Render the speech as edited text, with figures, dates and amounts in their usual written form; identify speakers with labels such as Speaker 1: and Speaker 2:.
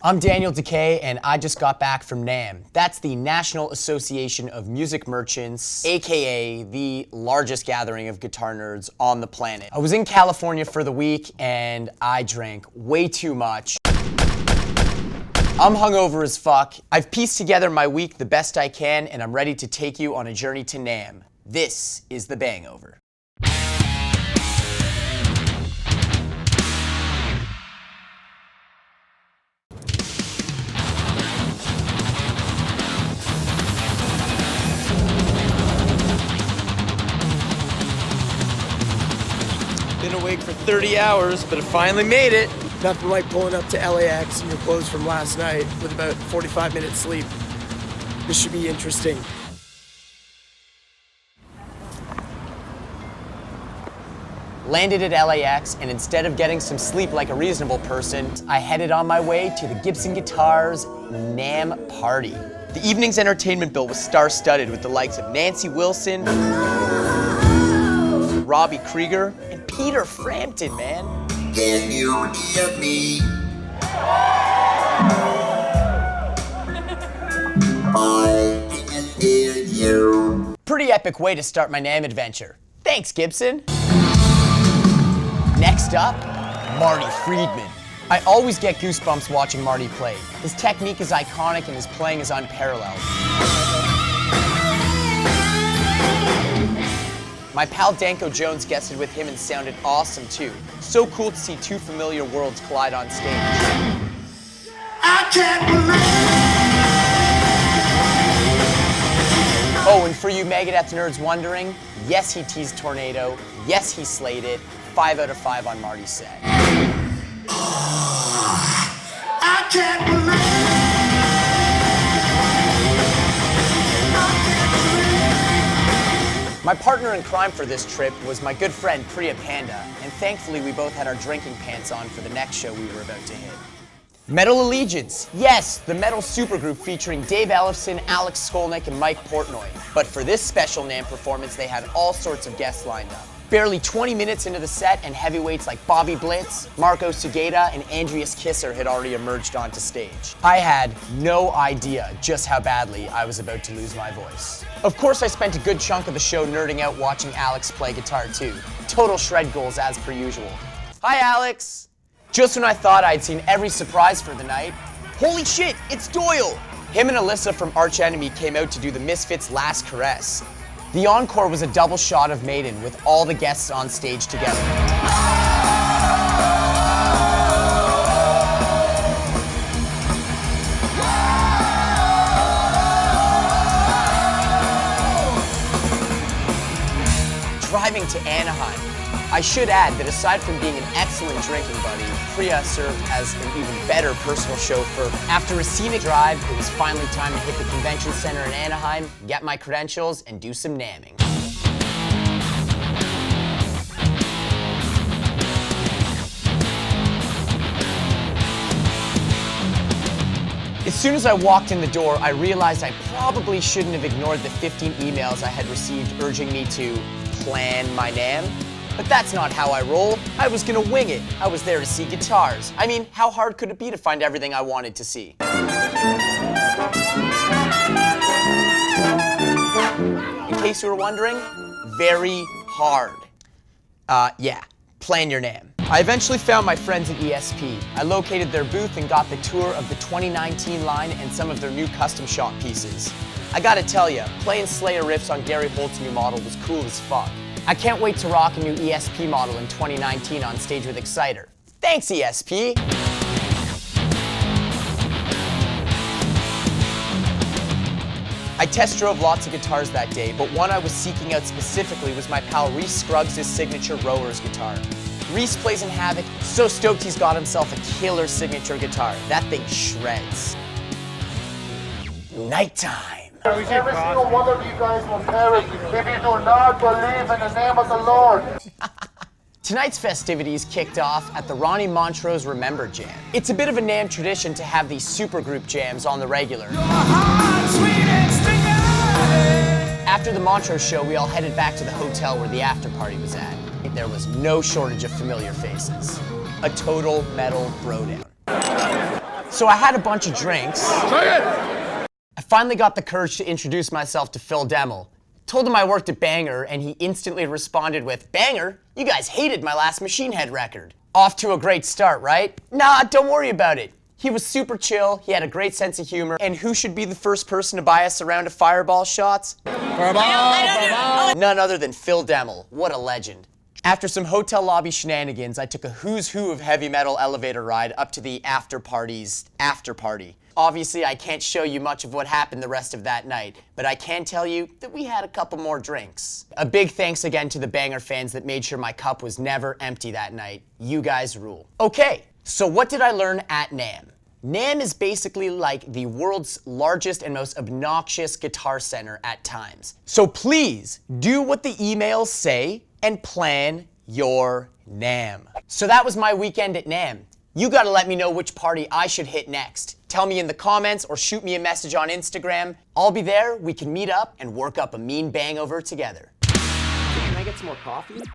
Speaker 1: I'm Daniel Dekay, and I just got back from NAMM. That's the National Association of Music Merchants, aka the largest gathering of guitar nerds on the planet. I was in California for the week, and I drank way too much. I'm hungover as fuck. I've pieced together my week the best I can, and I'm ready to take you on a journey to NAMM. This is the Bangover. Been awake for 30 hours, but I finally made it.
Speaker 2: Nothing like pulling up to LAX in your clothes from last night with about 45 minutes sleep. This should be interesting.
Speaker 1: Landed at LAX, and instead of getting some sleep like a reasonable person, I headed on my way to the Gibson Guitars NAMM party. The evening's entertainment bill was star-studded with the likes of Nancy Wilson, Robbie Krieger, and Peter Frampton, man.
Speaker 3: Can you hear me? I can hear you.
Speaker 1: Pretty epic way to start my NAMM adventure. Thanks, Gibson. Next up, Marty Friedman. I always get goosebumps watching Marty play. His technique is iconic and his playing is unparalleled. My pal Danko Jones guested with him and sounded awesome too. So cool to see two familiar worlds collide on stage.
Speaker 3: I can't believe.
Speaker 1: Oh, and for you Megadeth nerds wondering, yes, he teased Tornado, yes, he slayed it. 5 out of 5 on Marty's set.
Speaker 3: I can't believe.
Speaker 1: My partner in crime for this trip was my good friend Priya Panda, and thankfully we both had our drinking pants on for the next show we were about to hit. Metal Allegiance, yes, the metal supergroup featuring Dave Ellefson, Alex Skolnick, and Mike Portnoy. But for this special NAMM performance, they had all sorts of guests lined up. Barely 20 minutes into the set, and heavyweights like Bobby Blitz, Marco Sugeta, and Andreas Kisser had already emerged onto stage. I had no idea just how badly I was about to lose my voice. Of course, I spent a good chunk of the show nerding out watching Alex play guitar too. Total shred goals as per usual. Hi, Alex! Just when I thought I'd seen every surprise for the night, holy shit, it's Doyle! Him and Alyssa from Arch Enemy came out to do the Misfits' Last Caress. The encore was a double shot of Maiden with all the guests on stage together. Driving to Anaheim. I should add that aside from being an excellent drinking buddy, Priya served as an even better personal chauffeur. After a scenic drive, it was finally time to hit the convention center in Anaheim, get my credentials, and do some NAMMing. As soon as I walked in the door, I realized I probably shouldn't have ignored the 15 emails I had received urging me to plan my NAMM. But that's not how I roll. I was gonna wing it. I was there to see guitars. I mean, how hard could it be to find everything I wanted to see? In case you were wondering, very hard. Yeah, plan your NAMM. I eventually found my friends at ESP. I located their booth and got the tour of the 2019 line and some of their new custom shop pieces. I gotta tell ya, playing Slayer riffs on Gary Holt's new model was cool as fuck. I can't wait to rock a new ESP model in 2019 on stage with Exciter. Thanks, ESP! I test drove lots of guitars that day, but one I was seeking out specifically was my pal Reese Scruggs' signature Rower's guitar. Reese plays in Havoc, so stoked he's got himself a killer signature guitar. That thing shreds. Nighttime.
Speaker 4: Every single one of you guys will perish if you do not believe in the name of the Lord.
Speaker 1: Tonight's festivities kicked off at the Ronnie Montrose Remember Jam. It's a bit of a NAMM tradition to have these supergroup jams on the regular. After the Montrose show, we all headed back to the hotel where the after party was at. There was no shortage of familiar faces. A total metal throwdown. So I had a bunch of drinks. I finally got the courage to introduce myself to Phil Demmel. Told him I worked at Banger, and he instantly responded with, "Banger? You guys hated my last Machine Head record." Off to a great start, right? Nah, don't worry about it. He was super chill, he had a great sense of humor, and who should be the first person to buy us a round of Fireball shots? None other than Phil Demmel. What a legend. After some hotel lobby shenanigans, I took a who's who of heavy metal elevator ride up to the after party's after party. Obviously, I can't show you much of what happened the rest of that night, but I can tell you that we had a couple more drinks. A big thanks again to the Banger fans that made sure my cup was never empty that night. You guys rule. Okay, so what did I learn at NAMM? NAMM is basically like the world's largest and most obnoxious guitar center at times. So please do what the emails say and plan your NAMM. So that was my weekend at NAMM. You gotta let me know which party I should hit next. Tell me in the comments or shoot me a message on Instagram. I'll be there, we can meet up and work up a mean bangover together. Can I get some more coffee?